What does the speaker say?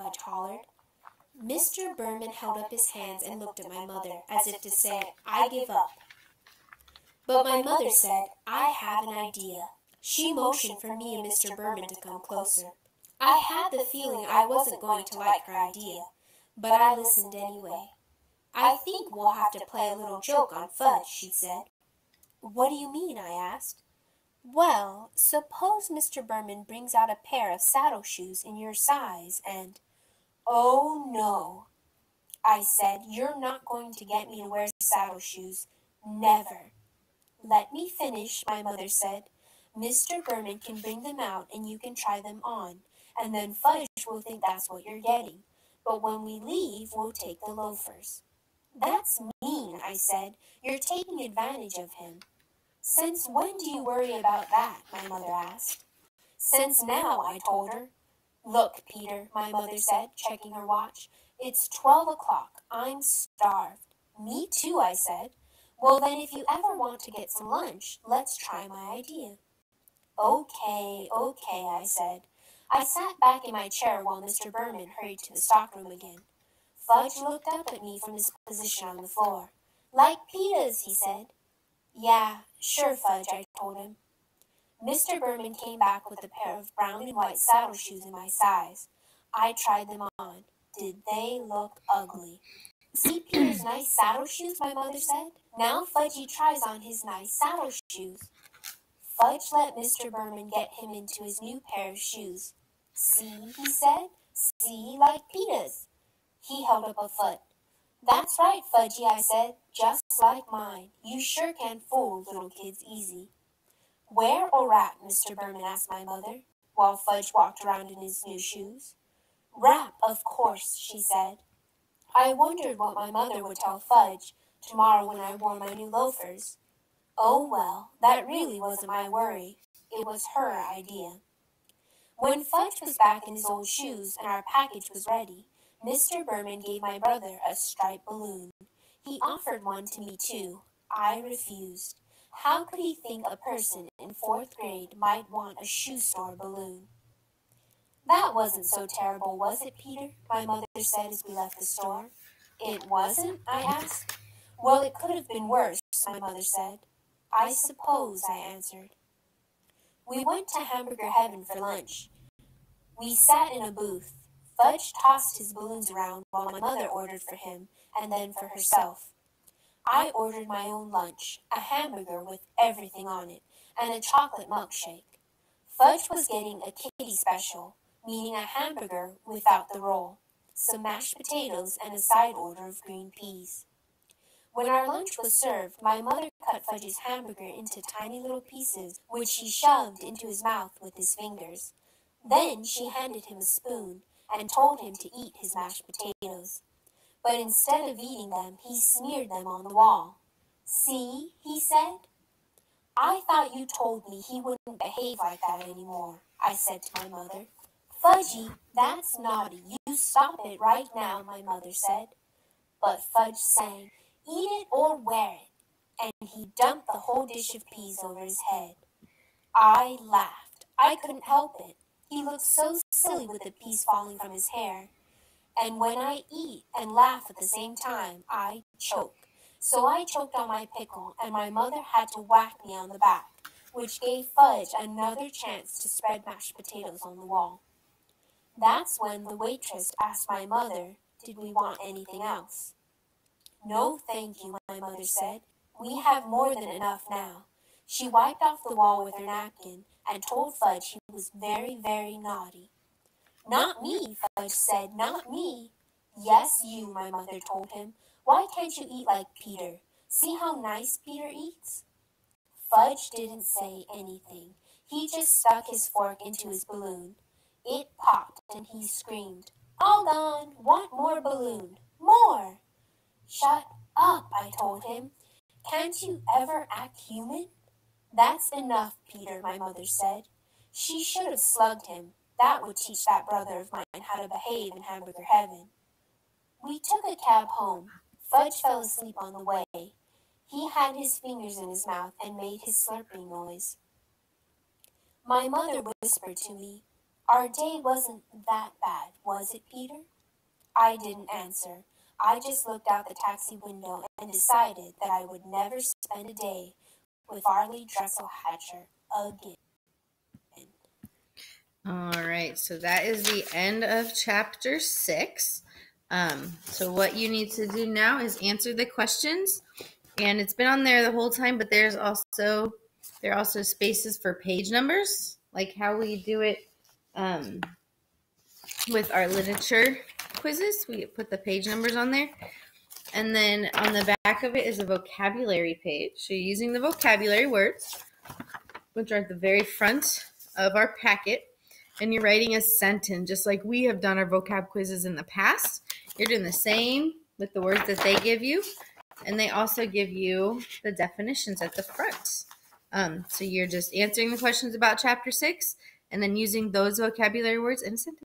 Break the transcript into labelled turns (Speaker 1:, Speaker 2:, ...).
Speaker 1: Fudge hollered. Mr. Berman held up his hands and looked at my mother, as if to say, I give up. But my mother said, I have an idea. She motioned for me and Mr. Berman to come closer. I had the feeling I wasn't going to like her idea, but I listened anyway. I think we'll have to play a little joke on Fudge, she said. What do you mean? I asked. Well, suppose Mr. Berman brings out a pair of saddle shoes in your size and... Oh, no, I said, you're not going to get me to wear saddle shoes. Never. Let me finish, my mother said. Mr. Berman can bring them out and you can try them on, and then Fudge will think that's what you're getting. But when we leave, we'll take the loafers. That's mean, I said. You're taking advantage of him. Since when do you worry about that? My mother asked. Since now, I told her. Look, Peter, my mother said, checking her watch. It's 12 o'clock. I'm starved. Me too, I said. Well, then if you ever want to get some lunch, let's try my idea. Okay, I said. I sat back in my chair while Mr. Berman hurried to the stockroom again. Fudge looked up at me from his position on the floor. Like pitas, he said. Yeah, sure, Fudge, I told him. Mr. Berman came back with a pair of brown and white saddle shoes in my size. I tried them on. Did they look ugly? See Peter's nice saddle shoes, my mother said. Now Fudgy tries on his nice saddle shoes. Fudge let Mr. Berman get him into his new pair of shoes. See, he said. See, like Peter's. He held up a foot. That's right, Fudgy, I said. Just like mine. You sure can fool little kids easy. Where or at? Mr. Berman asked my mother, while Fudge walked around in his new shoes. Rap, of course, she said. I wondered what my mother would tell Fudge tomorrow when I wore my new loafers. Oh, well, that really wasn't my worry. It was her idea. When Fudge was back in his old shoes and our package was ready, Mr. Berman gave my brother a striped balloon. He offered one to me, too. I refused. How could he think a person in 4th grade might want a shoe store balloon? That wasn't so terrible, was it, Peter? My mother said as we left the store. It wasn't? I asked. Well, it could have been worse, my mother said. I suppose, I answered. We went to Hamburger Heaven for lunch. We sat in a booth. Fudge tossed his balloons around while my mother ordered for him and then for herself. I ordered my own lunch, a hamburger with everything on it, and a chocolate milkshake. Fudge was getting a kiddie special, meaning a hamburger without the roll, some mashed potatoes, and a side order of green peas. When our lunch was served, my mother cut Fudge's hamburger into tiny little pieces, which he shoved into his mouth with his fingers. Then she handed him a spoon and told him to eat his mashed potatoes. But instead of eating them, he smeared them on the wall. See, he said. I thought you told me he wouldn't behave like that anymore, I said to my mother. Fudgy, that's naughty. You stop it right now, my mother said. But Fudge sang, eat it or wear it, and he dumped the whole dish of peas over his head. I laughed. I couldn't help it. He looked so silly with the peas falling from his hair. And when I eat and laugh at the same time, I choke. So I choked on my pickle, and my mother had to whack me on the back, which gave Fudge another chance to spread mashed potatoes on the wall. That's when the waitress asked my mother, did we want anything else? No, thank you, my mother said. We have more than enough now. She wiped off the wall with her napkin and told Fudge he was very, very naughty. Not me, Fudge said, not me. Yes, you, my mother told him. Why can't you eat like Peter? See how nice Peter eats? Fudge didn't say anything. He just stuck his fork into his balloon. It popped and he screamed, all gone, want more balloon, more. Shut up, I told him. Can't you ever act human? That's enough, Peter, my mother said. She should have slugged him. That would teach that brother of mine how to behave in Hamburger Heaven. We took a cab home. Fudge fell asleep on the way. He had his fingers in his mouth and made his slurping noise. My mother whispered to me, Our day wasn't that bad, was it, Peter? I didn't answer. I just looked out the taxi window and decided that I would never spend a day with Farley Dresselhatcher again.
Speaker 2: All right, so that is the end of chapter 6. So what you need to do now is answer the questions, and it's been on there the whole time, but there are also spaces for page numbers, like how we do it with our literature quizzes. We put the page numbers on there. And then on the back of it is a vocabulary page. So you're using the vocabulary words, which are at the very front of our packet. And you're writing a sentence, just like we have done our vocab quizzes in the past. You're doing the same with the words that they give you. And they also give you the definitions at the front. So you're just answering the questions about chapter 6 and then using those vocabulary words in a sentence.